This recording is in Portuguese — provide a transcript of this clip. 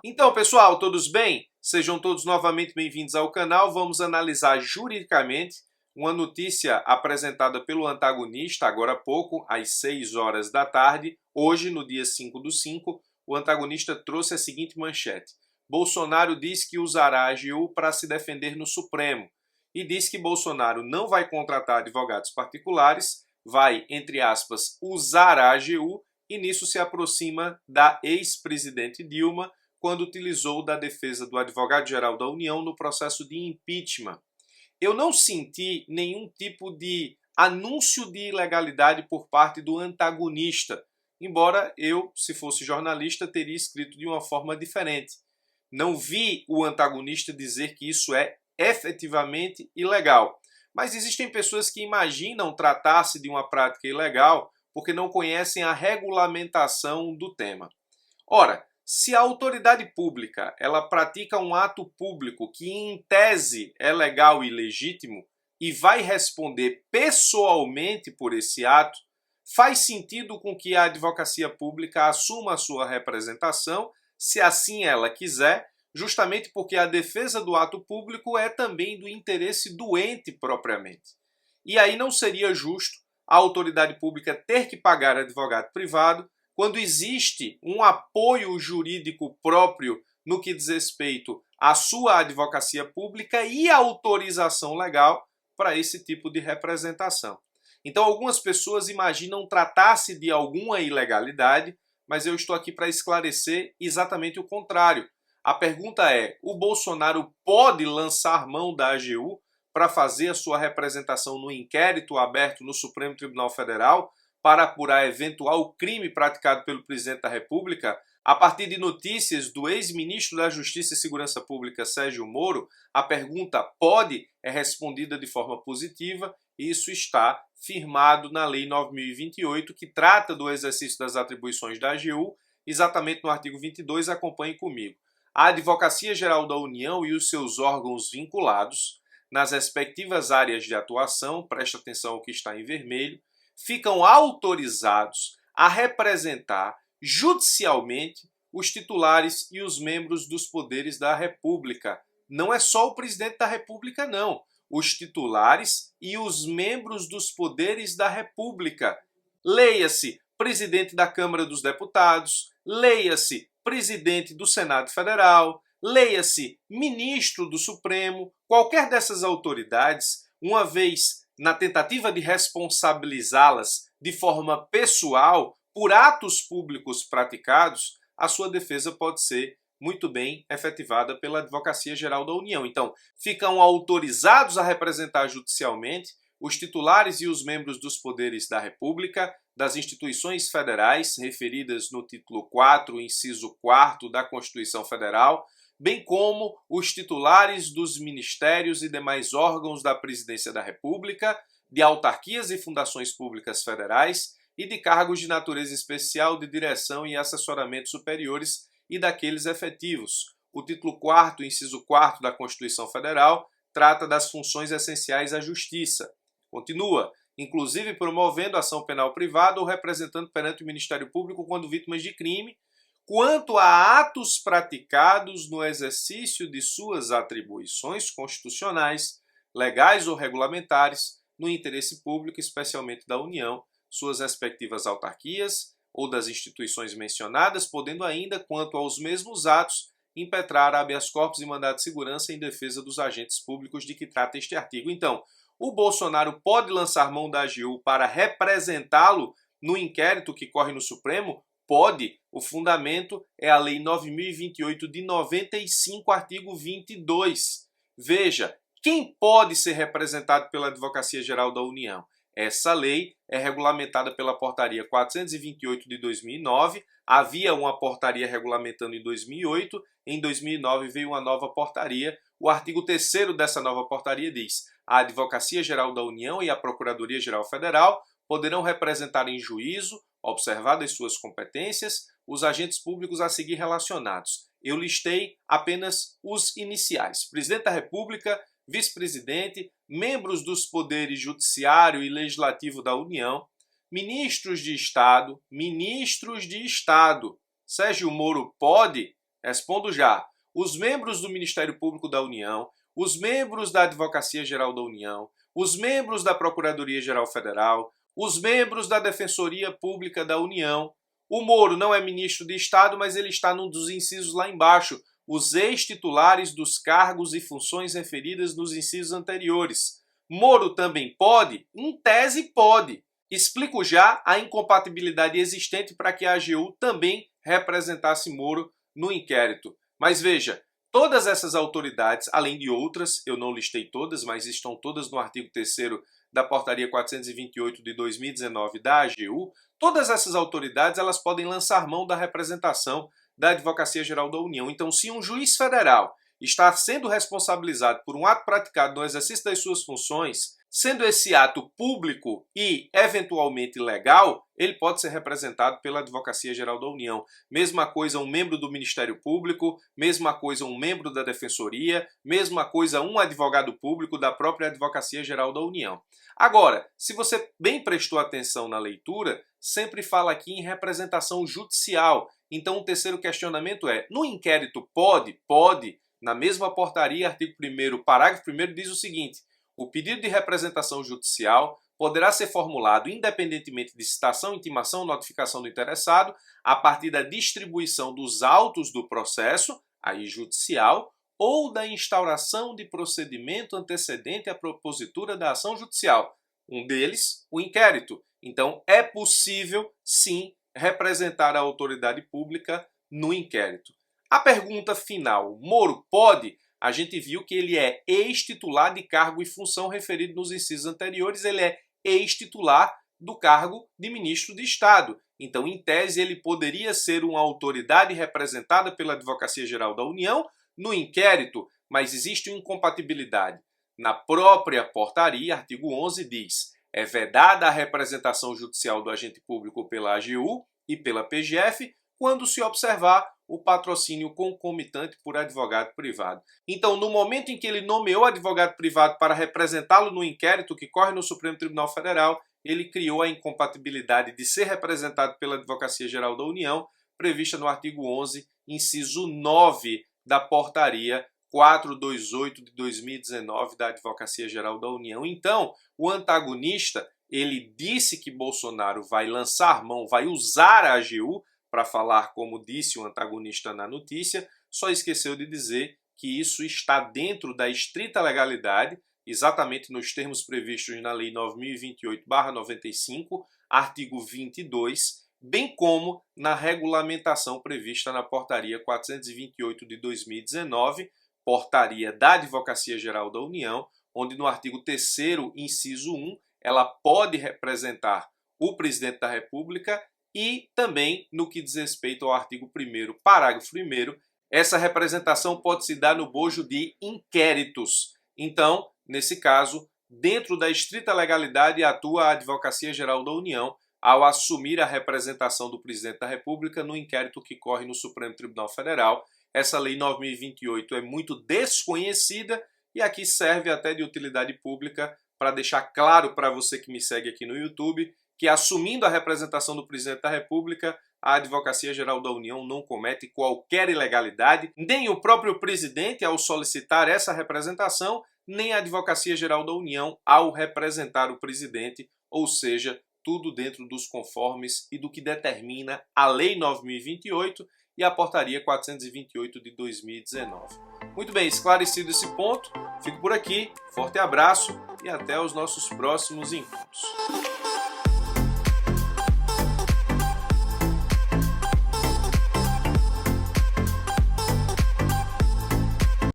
Então, pessoal, todos bem? Sejam todos novamente bem-vindos ao canal. Vamos analisar juridicamente uma notícia apresentada pelo antagonista agora há pouco, às 6 horas da tarde. Hoje, no dia 5/5, o antagonista trouxe a seguinte manchete: Bolsonaro diz que usará a AGU para se defender no Supremo e diz que Bolsonaro não vai contratar advogados particulares, vai, entre aspas, usar a AGU, e nisso se aproxima da ex-presidente Dilma, quando utilizou da defesa do advogado-geral da União no processo de impeachment. Eu não senti nenhum tipo de anúncio de ilegalidade por parte do antagonista, embora eu, se fosse jornalista, teria escrito de uma forma diferente. Não vi o antagonista dizer que isso é efetivamente ilegal. Mas existem pessoas que imaginam tratar-se de uma prática ilegal porque não conhecem a regulamentação do tema. Ora, se a autoridade pública ela pratica um ato público que em tese é legal e legítimo e vai responder pessoalmente por esse ato, faz sentido com que a advocacia pública assuma a sua representação, se assim ela quiser, justamente porque a defesa do ato público é também do interesse do ente propriamente. E aí não seria justo a autoridade pública ter que pagar advogado privado quando existe um apoio jurídico próprio no que diz respeito à sua advocacia pública e autorização legal para esse tipo de representação. Então, algumas pessoas imaginam tratar-se de alguma ilegalidade, mas eu estou aqui para esclarecer exatamente o contrário. A pergunta é: o Bolsonaro pode lançar mão da AGU para fazer a sua representação no inquérito aberto no Supremo Tribunal Federal para apurar eventual crime praticado pelo presidente da República? A partir de notícias do ex-ministro da Justiça e Segurança Pública, Sérgio Moro, a pergunta pode é respondida de forma positiva, e isso está firmado na Lei 9.028, que trata do exercício das atribuições da AGU, exatamente no artigo 22, acompanhe comigo. A Advocacia Geral da União e os seus órgãos vinculados, nas respectivas áreas de atuação, presta atenção ao que está em vermelho, ficam autorizados a representar judicialmente os titulares e os membros dos poderes da República. Não é só o presidente da República, não. Os titulares e os membros dos poderes da República. Leia-se presidente da Câmara dos Deputados, leia-se presidente do Senado Federal, leia-se ministro do Supremo. Qualquer dessas autoridades, uma vez na tentativa de responsabilizá-las de forma pessoal por atos públicos praticados, a sua defesa pode ser muito bem efetivada pela Advocacia Geral da União. Então, ficam autorizados a representar judicialmente os titulares e os membros dos poderes da República, das instituições federais referidas no título 4, inciso 4 da Constituição Federal, bem como os titulares dos ministérios e demais órgãos da Presidência da República, de autarquias e fundações públicas federais e de cargos de natureza especial de direção e assessoramento superiores e daqueles efetivos. O título 4º, inciso 4º da Constituição Federal trata das funções essenciais à Justiça. Continua, inclusive promovendo ação penal privada ou representando perante o Ministério Público quando vítimas de crime, quanto a atos praticados no exercício de suas atribuições constitucionais, legais ou regulamentares, no interesse público, especialmente da União, suas respectivas autarquias ou das instituições mencionadas, podendo ainda, quanto aos mesmos atos, impetrar habeas corpus e mandado de segurança em defesa dos agentes públicos de que trata este artigo. Então, o Bolsonaro pode lançar mão da AGU para representá-lo no inquérito que corre no Supremo? Pode. O fundamento é a Lei 9.028 de 95, artigo 22. Veja, quem pode ser representado pela Advocacia Geral da União? Essa lei é regulamentada pela Portaria 428 de 2009. Havia uma portaria regulamentando em 2008. Em 2009 veio uma nova portaria. O artigo 3º dessa nova portaria diz: a Advocacia Geral da União e a Procuradoria Geral Federal poderão representar em juízo, observadas suas competências, os agentes públicos a seguir relacionados. Eu listei apenas os iniciais: presidente da República, vice-presidente, membros dos poderes judiciário e legislativo da União, ministros de Estado. Sérgio Moro pode Respondo já. Os membros do Ministério Público da União, os membros da Advocacia Geral da União, os membros da Procuradoria-Geral Federal, os membros da Defensoria Pública da União. O Moro não é ministro de Estado, mas ele está num dos incisos lá embaixo, os ex-titulares dos cargos e funções referidas nos incisos anteriores. Moro também pode? Em tese, pode. Explico já a incompatibilidade existente para que a AGU também representasse Moro no inquérito. Mas veja, todas essas autoridades, além de outras, eu não listei todas, mas estão todas no artigo 3º da Portaria 428 de 2019 da AGU, todas essas autoridades elas podem lançar mão da representação da Advocacia Geral da União. Então, se um juiz federal está sendo responsabilizado por um ato praticado no exercício das suas funções, sendo esse ato público e eventualmente legal, ele pode ser representado pela Advocacia Geral da União. Mesma coisa um membro do Ministério Público, mesma coisa um membro da Defensoria, mesma coisa um advogado público da própria Advocacia Geral da União. Agora, se você bem prestou atenção na leitura, sempre fala aqui em representação judicial. Então o terceiro questionamento é, no inquérito pode? Pode. Na mesma portaria, artigo 1º, parágrafo 1º, diz o seguinte: o pedido de representação judicial poderá ser formulado independentemente de citação, intimação ou notificação do interessado, a partir da distribuição dos autos do processo, aí judicial, ou da instauração de procedimento antecedente à propositura da ação judicial. Um deles, o inquérito. Então, é possível, sim, representar a autoridade pública no inquérito. A pergunta final, Moro pode? A gente viu que ele é ex-titular de cargo e função referido nos incisos anteriores, ele é ex-titular do cargo de ministro de Estado. Então, em tese, ele poderia ser uma autoridade representada pela Advocacia Geral da União no inquérito, mas existe uma incompatibilidade. Na própria portaria, artigo 11, diz: é vedada a representação judicial do agente público pela AGU e pela PGF quando se observar o patrocínio concomitante por advogado privado. Então, no momento em que ele nomeou advogado privado para representá-lo no inquérito que corre no Supremo Tribunal Federal, ele criou a incompatibilidade de ser representado pela Advocacia Geral da União, prevista no artigo 11, inciso 9 da portaria 428 de 2019 da Advocacia Geral da União. Então, o antagonista, ele disse que Bolsonaro vai lançar mão, vai usar a AGU para falar como disse o antagonista na notícia, só esqueceu de dizer que isso está dentro da estrita legalidade, exatamente nos termos previstos na Lei 9028/95, artigo 22, bem como na regulamentação prevista na Portaria 428 de 2019, Portaria da Advocacia Geral da União, onde no artigo 3º, inciso 1, ela pode representar o presidente da República e também no que diz respeito ao artigo 1º, parágrafo 1º, essa representação pode se dar no bojo de inquéritos. Então, nesse caso, dentro da estrita legalidade atua a Advocacia Geral da União ao assumir a representação do presidente da República no inquérito que corre no Supremo Tribunal Federal. Essa Lei 9028 é muito desconhecida e aqui serve até de utilidade pública para deixar claro para você que me segue aqui no YouTube que, assumindo a representação do presidente da República, a Advocacia Geral da União não comete qualquer ilegalidade, nem o próprio presidente ao solicitar essa representação, nem a Advocacia Geral da União ao representar o presidente, ou seja, tudo dentro dos conformes e do que determina a Lei 9028 e a Portaria 428 de 2019. Muito bem, esclarecido esse ponto, fico por aqui, forte abraço e até os nossos próximos encontros.